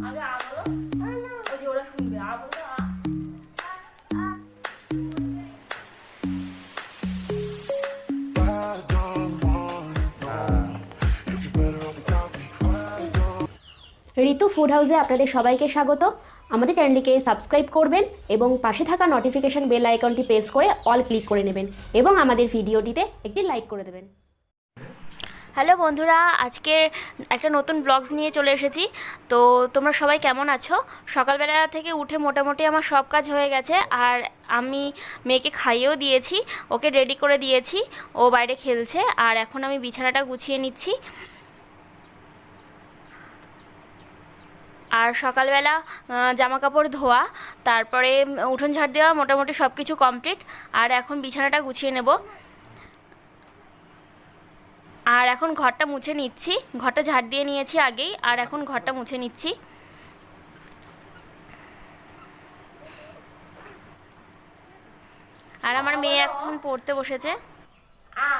আগে আ বলো। ওই যে ওরা শুনবে, আ বলো আ। ঋতু ফুড হাউসে আপনাদের সবাইকে স্বাগত। আমাদের চ্যানেলটিকে সাবস্ক্রাইব করবেন এবং পাশে থাকা নোটিফিকেশন বেল আইকনটি প্রেস করে অল ক্লিক করে নেবেন এবং আমাদের ভিডিওটিতে একটি লাইক করে দেবেন। হ্যালো বন্ধুরা, আজকে একটা নতুন ব্লগস নিয়ে চলে এসেছি। তো তোমরা সবাই কেমন আছো? সকালবেলা থেকে উঠে মোটামুটি আমার সব কাজ হয়ে গেছে, আর আমি মেয়েকে খাইয়েও দিয়েছি, ওকে রেডি করে দিয়েছি, ও বাইরে খেলছে। আর এখন আমি বিছানাটা গুছিয়ে নিচ্ছি। আর সকালবেলা জামা কাপড় ধোয়া, তারপরে উঠোন ঝাড় দেওয়া, মোটামুটি সব কিছু কমপ্লিট। আর এখন বিছানাটা গুছিয়ে নেব। আর এখন ঘরটা মুছে নিচ্ছি, ঘরটা ঝাড় দিয়ে নিয়েছি আগেই, আর এখন ঘরটা মুছে নিচ্ছি। আর আমার মেয়ে এখন পড়তে বসেছে। আ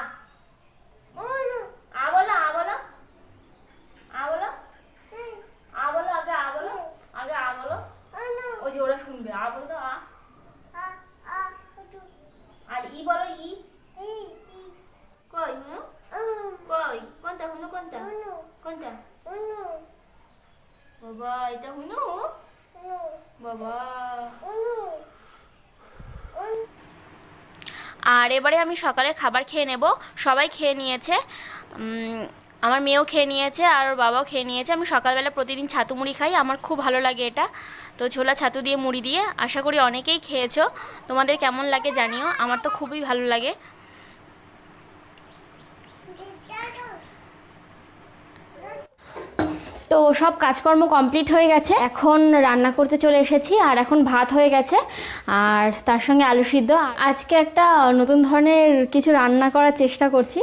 আ বলো, আ বলো, আ বলো, আ বলো, আগে আ বলো, আগে আ বলো। ওই যে ওরা শুনবে, আ বলো তো আ। আর ই বলো, ই। কই হুনু? কই কোনটা হুনু? কোনটা কোনটা? বাবা, এটা হুনু? বাবা। আর এবারে আমি সকালে খাবার খেয়ে নেব। সবাই খেয়ে নিয়েছে, আমার মেয়েও খেয়ে নিয়েছে আর বাবাও খেয়ে নিয়েছে। আমি সকালবেলা প্রতিদিন ছাতু মুড়ি খাই, আমার খুব ভালো লাগে এটা। তো ছোলা ছাতু দিয়ে মুড়ি দিয়ে, আশা করি অনেকেই খেয়েছো। তোমাদের কেমন লাগে জানিও, আমার তো খুবই ভালো লাগে। তো সব কাজকর্ম কমপ্লিট হয়ে গেছে, এখন রান্না করতে চলে এসেছি। আর এখন ভাত হয়ে গেছে আর তার সঙ্গে আলু সিদ্ধ। আজকে একটা নতুন ধরনের কিছু রান্না করার চেষ্টা করছি,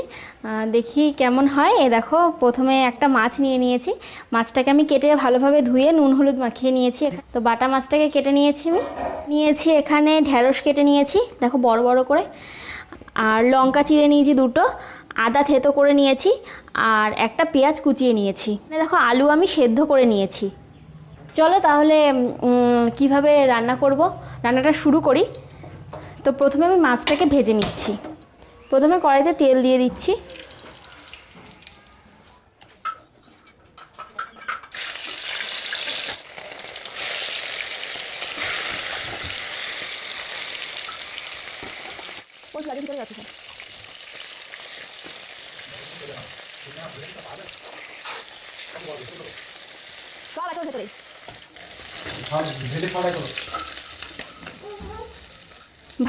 দেখি কেমন হয়। এ দেখো, প্রথমে একটা মাছ নিয়ে নিয়েছি। মাছটাকে আমি কেটে ভালোভাবে ধুয়ে নুন হলুদ মাখিয়ে নিয়েছি। তো বাটা মাছটাকে কেটে নিয়েছি। আমি নিয়েছি এখানে ঢ্যাঁড়স কেটে নিয়েছি, দেখো বড় বড় করে। আর লঙ্কা চিড়ে নিয়েছি দুটো, আদা থেতো করে নিয়েছি, আর একটা পেঁয়াজ কুচিয়ে নিয়েছি। দেখো আলু আমি সেদ্ধ করে নিয়েছি। চলো তাহলে কিভাবে রান্না করব, রান্নাটা শুরু করি। তো প্রথমে আমি মাছটাকে ভেজে নিচ্ছি। প্রথমে কড়াইতে তেল দিয়ে দিচ্ছি।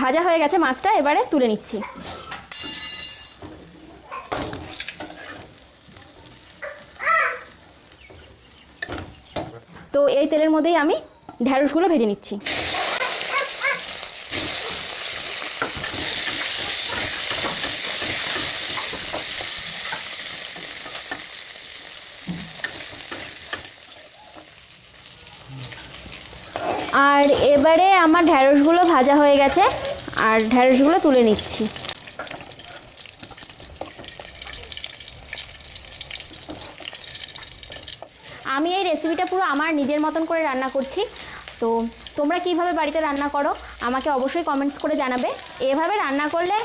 ভাজা হয়ে গেছে মাছটা, এবারে তুলে নিচ্ছি। তো এই তেলের মধ্যেই আমি ঢ্যাঁড়সগুলো ভেজে নিচ্ছি। আর এবারে আমার ঢ্যাঁড়সগুলো ভাজা হয়ে গেছে, আর ঢ্যাঁড়সগুলো তুলে নিচ্ছি। আমি এই রেসিপিটা পুরো আমার নিজের মতন করে রান্না করছি। তো তোমরা কিভাবে বাড়িতে রান্না করো আমাকে অবশ্যই কমেন্টস করে জানাবে। এভাবে রান্না করলে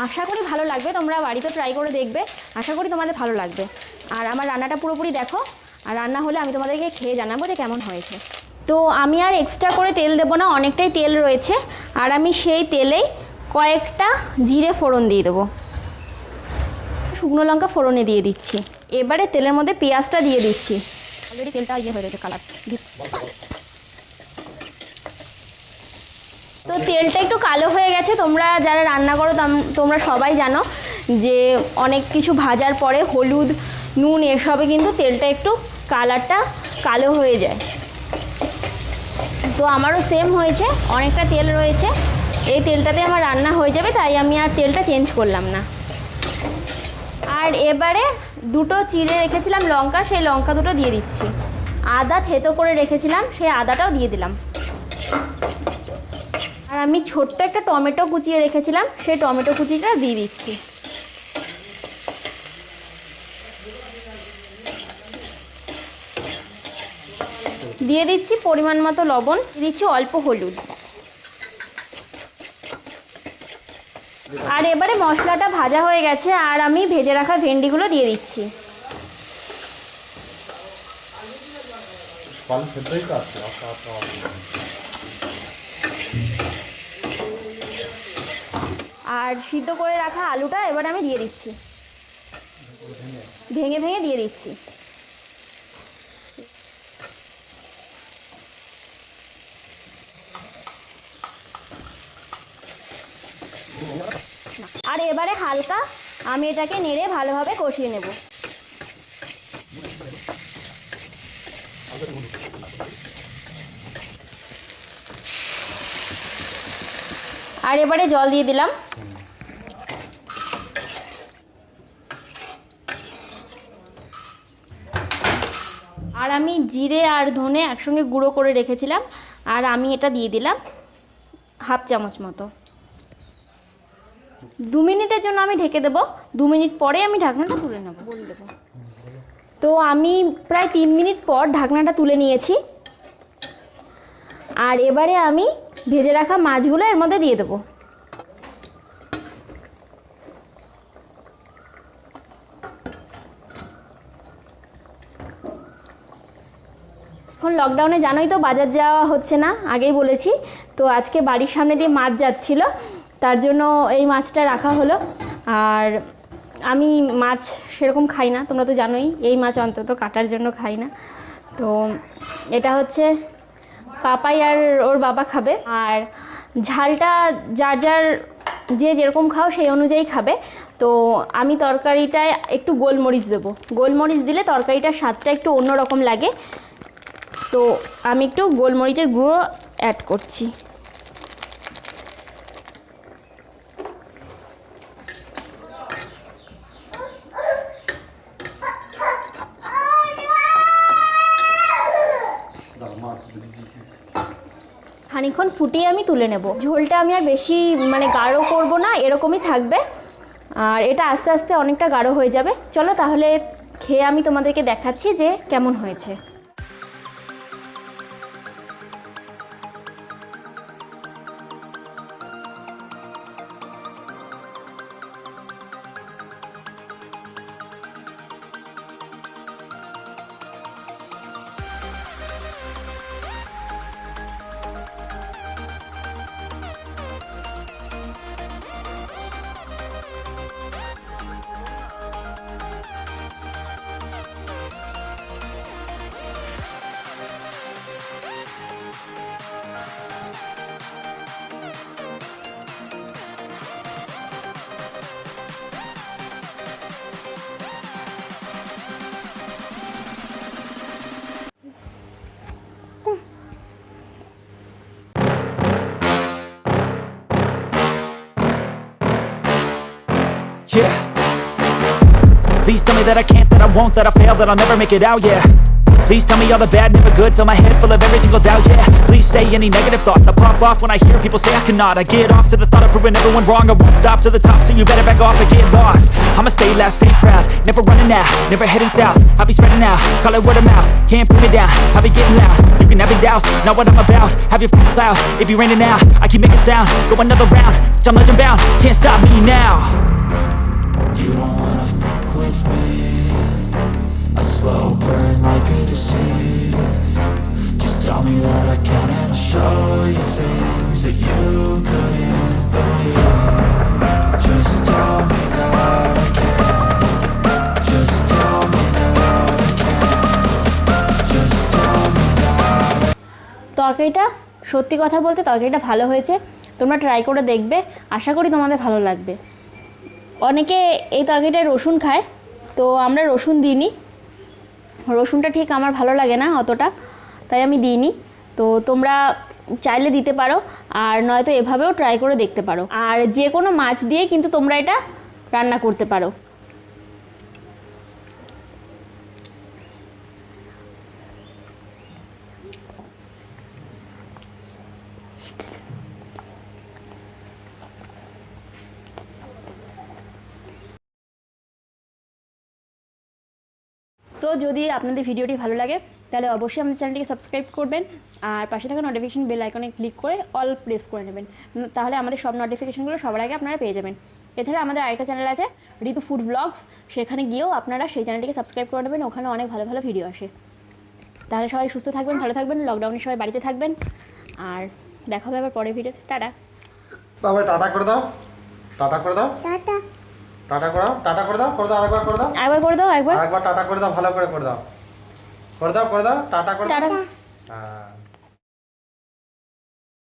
আশা করি ভালো লাগবে, তোমরা বাড়িতে ট্রাই করে দেখবে, আশা করি তোমাদের ভালো লাগবে। আর আমার রান্নাটা পুরোপুরি দেখো, আর রান্না হলে আমি তোমাদেরকে খেয়ে জানাবো যে কেমন হয়েছে। তো আমি আর এক্সট্রা করে তেল দেবো না, অনেকটাই তেল রয়েছে। আর আমি সেই তেলেই কয়েকটা জিরে ফোড়ন দিয়ে দেবো, শুকনো লঙ্কা ফোড়নে দিয়ে দিচ্ছি। এবারে তেলের মধ্যে পেঁয়াজটা দিয়ে দিচ্ছি। অলরেডি তেলটা ইয়ে হয়ে গেছে, কালার। তো তেলটা একটু কালো হয়ে গেছে। তোমরা যারা রান্না করো তোমরা সবাই জানো যে অনেক কিছু ভাজার পরে হলুদ নুন এসবে কিন্তু তেলটা একটু কালারটা কালো হয়ে যায়। তো আমারও সেম হয়েছে, অনেকটা তেল রয়েছে। এই তেলটাতে আমার রান্না হয়ে যাবে, তাই আমি আর তেলটা চেঞ্জ করলাম না। আর এবারে দুটো চিড়ে রেখেছিলাম লঙ্কা, সেই লঙ্কা দুটো দিয়ে দিচ্ছি। আদা থেতো করে রেখেছিলাম, সেই আদাটাও দিয়ে দিলাম। আর আমি ছোট্ট একটা টমেটো কুচিয়ে রেখেছিলাম, সেই টমেটো কুচিটা দিয়ে দিচ্ছি। দিয়ে দিচ্ছি পরিমাণ মতো লবণ, দিচ্ছি অল্প হলুদ। আর এবারে মশলাটা ভাজা হয়ে গেছে আর আমি ভেজে রাখা ভেন্ডিগুলো দিয়ে দিচ্ছি। আর সিদ্ধ করে রাখা আলুটা এবার আমি দিয়ে দিচ্ছি, ভেঙে ভেঙে দিয়ে দিচ্ছি। আর এবারে হালকা আমি এটাকে নেড়ে ভালোভাবে কষিয়ে নেব। আর এবারে জল দিয়ে দিলাম। আর আমি জিরে আর ধনে একসঙ্গে গুঁড়ো করে রেখেছিলাম, আর আমি এটা দিয়ে দিলাম হাফ চামচ মতো। 2 মিনিটের জন্য আমি ঢেকে দেবো, 2 মিনিট পরে আমি ঢাকনাটা তুলে নেব, বলে দেবো। তো আমি প্রায় 3 মিনিট পর ঢাকনাটা তুলে নিয়েছি। আর এবারে আমি ভেজে রাখা মাছগুলো এর মধ্যে দিয়ে দেবো। এখন লকডাউনে জানোই তো বাজার যাওয়া হচ্ছে না, আগেই বলেছি। তো আজকে বাড়ির সামনে দিয়ে মাছ যাচ্ছিল, তার জন্য এই মাছটা রাখা হলো। আর আমি মাছ সেরকম খাই না, তোমরা তো জানোই, এই মাছ অন্তত কাটার জন্য খাই না। তো এটা হচ্ছে পাপাই আর ওর বাবা খাবে। আর ঝালটা যার যার যে যেরকম খাও সেই অনুযায়ী খাবে। তো আমি তরকারিটায় একটু গোলমরিচ দেবো, গোলমরিচ দিলে তরকারিটার স্বাদটা একটু অন্যরকম লাগে। তো আমি একটু গোলমরিচের গুঁড়ো অ্যাড করছি। খানিকক্ষণ ফুটিয়ে আমি তুলে নেব। ঝোলটা আমি আর বেশি গাঢ় করব না, এরকমই থাকবে। আর এটা আস্তে আস্তে অনেকটা গাঢ় হয়ে যাবে। চলো তাহলে খেয়ে আমি তোমাদেরকে দেখাচ্ছি যে কেমন হয়েছে। Yeah. Please tell me that I can't, that I won't, that I fail, that I'll never make it out, yeah. Please tell me all the bad, never good, fill my head full of every single doubt, yeah. Please say any negative thoughts, I pop off when I hear people say I cannot. I get off to the thought of proving everyone wrong, I won't stop to the top, so you better back off and get lost. I'ma stay loud, stay proud, never running out, never heading south. I'll be spreading out, call it word of mouth, can't put me down, I'll be getting loud. You can have your doubts, not what I'm about, have your cloud, it be raining now, I keep making sound, go another round, I'm legend bound, can't stop me now. You don't wanna fuck with me, a slow burn like a disease. Just tell me that I can and I'll show you things that you couldn't believe. Just tell me that I can, just tell me that I can, just tell me that. তরকারিটা সত্যি কথা বলতে তরকারিটা ভালো হয়েছে, তোমরা try করে দেখবে, আশা করি তোমাদের ভালো লাগবে। অনেকে এই তরকারিটায় রসুন খায়, তো আমরা রসুন দিইনি, রসুনটা ঠিক আমার ভালো লাগে না অতটা, তাই আমি দিইনি। তো তোমরা চাইলে দিতে পারো, আর নয়তো এভাবেও ট্রাই করে দেখতে পারো। আর যে কোনো মাছ দিয়ে কিন্তু তোমরা এটা রান্না করতে পারো। তো যদি আপনাদের ভিডিওটি ভালো লাগে তাহলে অবশ্যই আমাদের চ্যানেলটিকে সাবস্ক্রাইব করবেন আর পাশে থাকা নোটিফিকেশন বেল আইকনে ক্লিক করে অল প্রেস করে নেবেন, তাহলে আমাদের সব নোটিফিকেশনগুলো সবার আগে আপনারা পেয়ে যাবেন। এছাড়া আমাদের আরেকটা চ্যানেল আছে ঋতু ফুড ব্লগস, সেখানে গিয়েও আপনারা সেই চ্যানেলটিকে সাবস্ক্রাইব করে নেবেন, ওখানে অনেক ভালো ভালো ভিডিও আসে। তাহলে সবাই সুস্থ থাকবেন, ভালো থাকবেন, লকডাউনে সবাই বাড়িতে থাকবেন, আর দেখা হবে আবার পরের ভিডিও। টাটা বাবা, টাটা করে দাও, টাটা করে দাও, টাটা করে দাও, টাটা করে দাও, আরেকবার করে দাও, একবার করে দাও, একবার আরেকবার টাটা করে দাও, ভালো করে করে দাও, টাটা করে দাও, টাটা। হ্যাঁ।